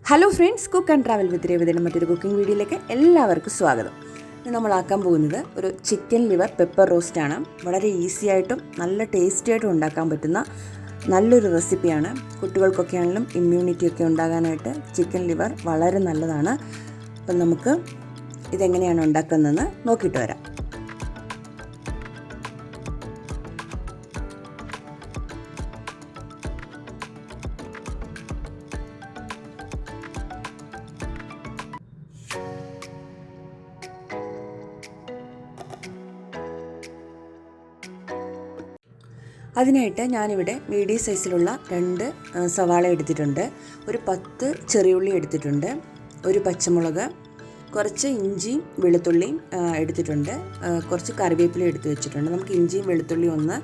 Hello friends, cook and travel with രേവതിയുടെ മറ്റൊരു cooking വീഡിയോയിലേക്ക് എല്ലാവർക്കും സ്വാഗതം. ഇന്ന് നമ്മളാക്കാൻ പോകുന്നത് ഒരു ചിക്കൻ ലിവർ പെപ്പർ റോസ്റ്റാണ്. വളരെ ഈസി ആയിട്ടും നല്ല ടേസ്റ്റി ആയിട്ടും ഉണ്ടാക്കാൻ പറ്റുന്ന നല്ലൊരു റെസിപ്പിയാണ്. കുട്ടികൾക്കൊക്കെ ആണെങ്കിലും ഇമ്മ്യൂണിറ്റി ഒക്കെ ഉണ്ടാകാനായിട്ട് ചിക്കൻ ലിവർ വളരെ നല്ലതാണ്. അപ്പം നമുക്ക് ഇതെങ്ങനെയാണ് ഉണ്ടാക്കുന്നതെന്ന് നോക്കിയിട്ട് വരാം. അതിനായിട്ട് ഞാനിവിടെ മീഡിയം സൈസിലുള്ള 2 സവാള എടുത്തിട്ടുണ്ട്, ഒരു 10 ചെറിയുള്ളി എടുത്തിട്ടുണ്ട്, ഒരു പച്ചമുളക്, കുറച്ച് ഇഞ്ചിയും വെളുത്തുള്ളിയും എടുത്തിട്ടുണ്ട്, കുറച്ച് കറിവേപ്പില എടുത്ത് വെച്ചിട്ടുണ്ട്. നമുക്ക് ഇഞ്ചിയും വെളുത്തുള്ളിയും ഒന്ന്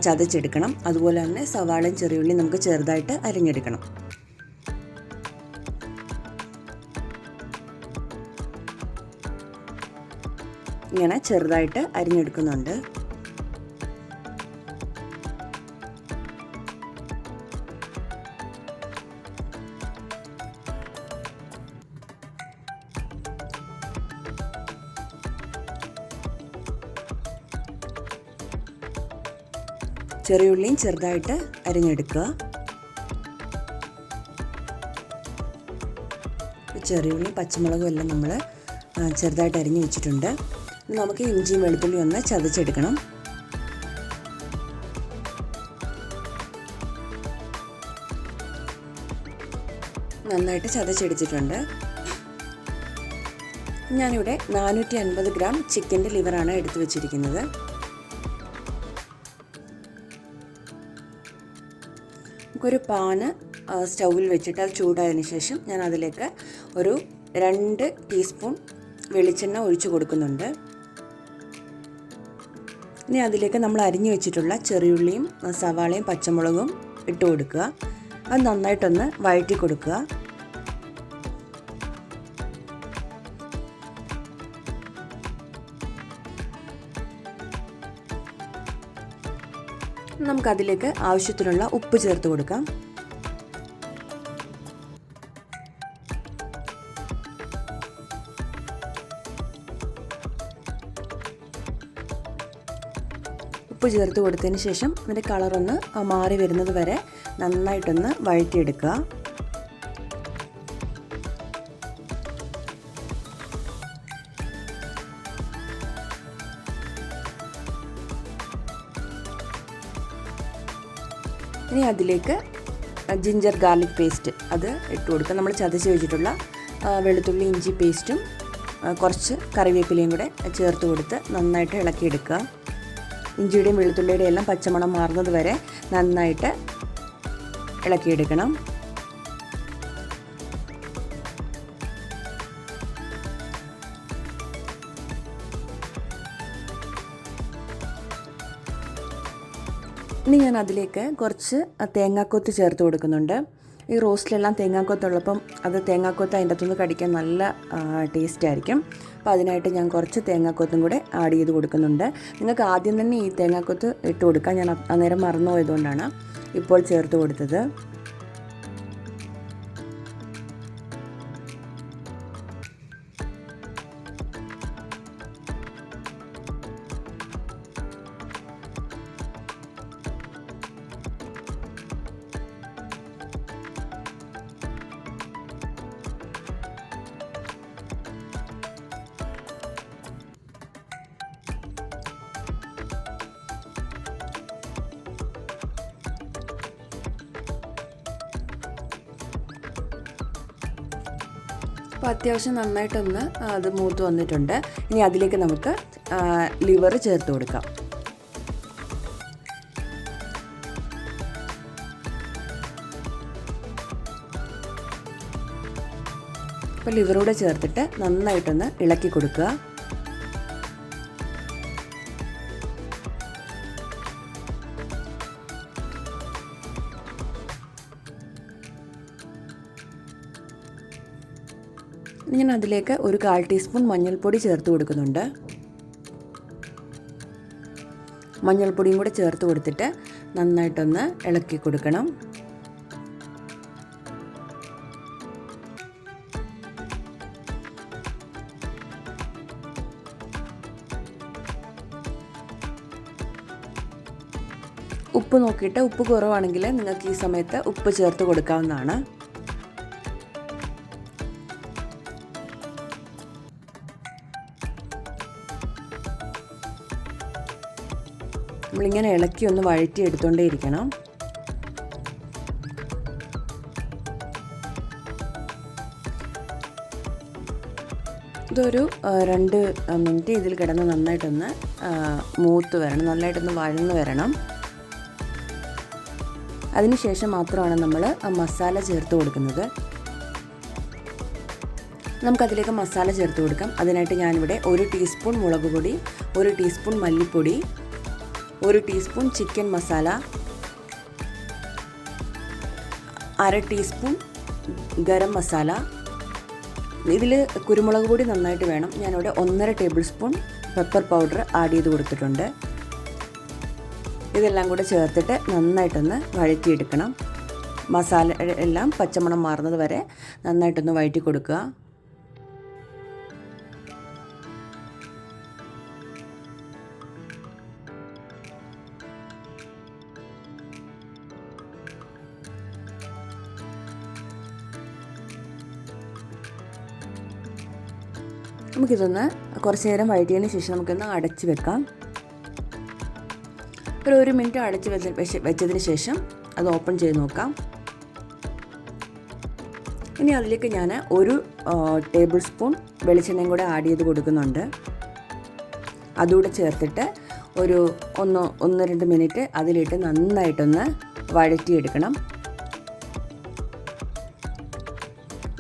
ചതച്ചെടുക്കണം. അതുപോലെ തന്നെ സവാളയും ചെറിയുള്ളിയും നമുക്ക് ചെറുതായിട്ട് അരിഞ്ഞെടുക്കണം. ഇങ്ങനെ ചെറുതായിട്ട് അരിഞ്ഞെടുക്കുന്നുണ്ട്. ചെറിയുള്ളിയും ചെറുതായിട്ട് അരിഞ്ഞെടുക്കുക. ചെറിയുള്ളിയും പച്ചമുളകും എല്ലാം നമ്മൾ ചെറുതായിട്ട് അരിഞ്ഞ് വെച്ചിട്ടുണ്ട്. നമുക്ക് ഇഞ്ചിയും വെളുത്തുള്ളിയും ഒന്ന് ചതച്ചെടുക്കണം. നന്നായിട്ട് ചതച്ചെടുത്തിട്ടുണ്ട്. ഞാനിവിടെ 450 ഗ്രാം ചിക്കൻ്റെ ലിവറാണ് എടുത്തു വെച്ചിരിക്കുന്നത്. ഒരു പാന് സ്റ്റൗവിൽ വെച്ചിട്ട് അത് ചൂടായതിന് ശേഷം ഞാൻ അതിലേക്ക് ഒരു 2 ടീസ്പൂൺ വെളിച്ചെണ്ണ ഒഴിച്ചു കൊടുക്കുന്നുണ്ട്. ഇനി അതിലേക്ക് നമ്മൾ അരിഞ്ഞു വെച്ചിട്ടുള്ള ചെറിയുള്ളിയും സവാളയും പച്ചമുളകും ഇട്ട് കൊടുക്കുക. അത് നന്നായിട്ടൊന്ന് വഴറ്റി കൊടുക്കുക. നമുക്കതിലേക്ക് ആവശ്യത്തിനുള്ള ഉപ്പ് ചേർത്ത് കൊടുക്കാം. ഉപ്പ് ചേർത്ത് കൊടുത്തതിന് ശേഷം അതിൻ്റെ കളറൊന്ന് മാറി വരുന്നത് വരെ നന്നായിട്ടൊന്ന് വഴറ്റിയെടുക്കുക. ഇനി അതിലേക്ക് ജിഞ്ചർ ഗാർലിക് പേസ്റ്റ് അത് ഇട്ട് കൊടുക്കുക. നമ്മൾ ചതച്ച് വെച്ചിട്ടുള്ള വെളുത്തുള്ളി ഇഞ്ചി പേസ്റ്റും കുറച്ച് കറിവേപ്പിലയും കൂടെ ചേർത്ത് കൊടുത്ത് നന്നായിട്ട് ഇളക്കിയെടുക്കുക. ഇഞ്ചിയുടെയും വെളുത്തുള്ളിയുടെയും എല്ലാം പച്ചമണം മാറുന്നത് വരെ നന്നായിട്ട് ഇളക്കിയെടുക്കണം. ഇനി ഞാൻ അതിലേക്ക് കുറച്ച് തേങ്ങാക്കൊത്ത് ചേർത്ത് കൊടുക്കുന്നുണ്ട്. ഈ റോസ്റ്റിലെല്ലാം തേങ്ങാക്കൊത്തുള്ളപ്പം അത് തേങ്ങാക്കൊത്ത് അതിൻ്റെ അകത്തുനിന്ന് കടിക്കാൻ നല്ല ടേസ്റ്റ് ആയിരിക്കും. അപ്പോൾ അതിനായിട്ട് ഞാൻ കുറച്ച് തേങ്ങാക്കൊത്തും കൂടെ ആഡ് ചെയ്ത് കൊടുക്കുന്നുണ്ട്. നിങ്ങൾക്ക് ആദ്യം തന്നെ ഈ തേങ്ങാക്കൊത്ത് ഇട്ട് കൊടുക്കാം. ഞാൻ അന്നേരം മറന്നു പോയതുകൊണ്ടാണ് ഇപ്പോൾ ചേർത്ത് കൊടുത്തത്. അപ്പോൾ അത്യാവശ്യം നന്നായിട്ടൊന്ന് അത് മൂത്ത് വന്നിട്ടുണ്ട്. ഇനി അതിലേക്ക് നമുക്ക് ലിവർ ചേർത്ത് കൊടുക്കാം. അപ്പോൾ ലിവറൂടെ ചേർത്തിട്ട് നന്നായിട്ടൊന്ന് ഇളക്കി കൊടുക്കുക. ഞാൻ അതിലേക്ക് ഒരു 1/4 ടീസ്പൂൺ മഞ്ഞൾപ്പൊടി ചേർത്ത് കൊടുക്കുന്നുണ്ട്. മഞ്ഞൾപ്പൊടിയും കൂടെ ചേർത്ത് കൊടുത്തിട്ട് നന്നായിട്ടൊന്ന് ഇളക്കി കൊടുക്കണം. ഉപ്പ് നോക്കിയിട്ട് ഉപ്പ് കുറവാണെങ്കിൽ നിങ്ങൾക്ക് ഈ സമയത്ത് ഉപ്പ് ചേർത്ത് കൊടുക്കാവുന്നതാണ്. നമ്മളിങ്ങനെ ഇളക്കി ഒന്ന് വഴറ്റി എടുത്തുകൊണ്ടേ ഇരിക്കണം. ഇതൊരു 2 മിനിറ്റ് ഇതിൽ കിടന്ന് നന്നായിട്ടൊന്ന് മൂത്ത് വരണം, നന്നായിട്ടൊന്ന് വഴന്ന് വരണം. അതിനുശേഷം മാത്രമാണ് നമ്മൾ മസാല ചേർത്ത് കൊടുക്കുന്നത്. നമുക്കതിലേക്ക് മസാല ചേർത്ത് കൊടുക്കാം. അതിനായിട്ട് ഞാനിവിടെ 1 ടീസ്പൂൺ മുളക് പൊടി, 1 ടീസ്പൂൺ മല്ലിപ്പൊടി, 1 teaspoon chicken masala, 1/2 teaspoon garam masala. ഇതിൽ കുരുമുളക് പൊടി നന്നായിട്ട് വേണം. ഞാനിവിടെ 1.5 table spoon pepper powder add ചെയ്ത് കൊടുത്തിട്ടുണ്ട്. ഇതെല്ലാം കൂടെ ചേർത്തിട്ട് നന്നായിട്ടൊന്ന് വഴറ്റിയെടുക്കണം. മസാല എല്ലാം പച്ചമണം മാറുന്നത് വരെ നന്നായിട്ടൊന്ന് വഴറ്റി കൊടുക്കുക. നമുക്കിതൊന്ന് കുറച്ച് നേരം വഴറ്റിയതിന് ശേഷം നമുക്കൊന്ന് അടച്ച് വെക്കാം. ഒരു 1 മിനിറ്റ് അടച്ച് വെച്ചതിന് ശേഷം അത് ഓപ്പൺ ചെയ്ത് നോക്കാം. ഇനി അതിലേക്ക് ഞാൻ 1 ടേബിൾ സ്പൂൺ വെളിച്ചെണ്ണയും കൂടെ ആഡ് ചെയ്ത് കൊടുക്കുന്നുണ്ട്. അതുകൂടെ ചേർത്തിട്ട് ഒരു 1-2 മിനിറ്റ് അതിലിട്ട് നന്നായിട്ടൊന്ന് വഴറ്റിയെടുക്കണം.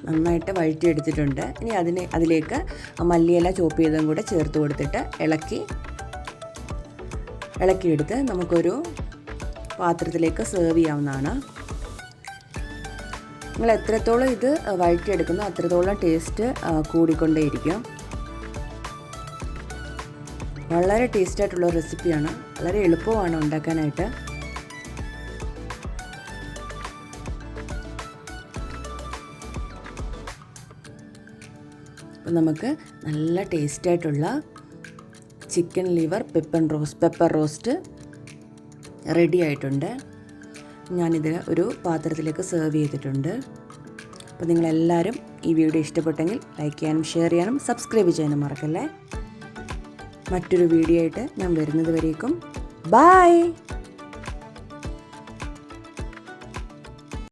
നന്നായിട്ട് വഴറ്റിയെടുത്തിട്ടുണ്ട്. ഇനി അതിലേക്ക് മല്ലിയില ചോപ്പ് ചെയ്തതും കൂടെ ചേർത്ത് കൊടുത്തിട്ട് ഇളക്കിയെടുത്ത് നമുക്കൊരു പാത്രത്തിലേക്ക് സെർവ് ചെയ്യാവുന്നതാണ്. നിങ്ങൾ എത്രത്തോളം ഇത് വഴറ്റിയെടുക്കുന്നോ അത്രത്തോളം ടേസ്റ്റ് കൂടിക്കൊണ്ടേയിരിക്കും. വളരെ ടേസ്റ്റായിട്ടുള്ള റെസിപ്പിയാണ്, വളരെ എളുപ്പമാണ് ഉണ്ടാക്കാനായിട്ട്. അപ്പം നമുക്ക് നല്ല ടേസ്റ്റായിട്ടുള്ള chicken liver pepper roast ready ആയിട്ടുണ്ട്. ഞാനിത് ഒരു പാത്രത്തിലേക്ക് സെർവ് ചെയ്തിട്ടുണ്ട്. അപ്പോൾ നിങ്ങളെല്ലാവരും ഈ വീഡിയോ ഇഷ്ടപ്പെട്ടെങ്കിൽ ലൈക്ക് ചെയ്യാനും ഷെയർ ചെയ്യാനും സബ്സ്ക്രൈബ് ചെയ്യാനും മറക്കല്ലേ. മറ്റൊരു വീഡിയോ ആയിട്ട് ഞാൻ വരുന്നത് വരേക്കും ബൈ.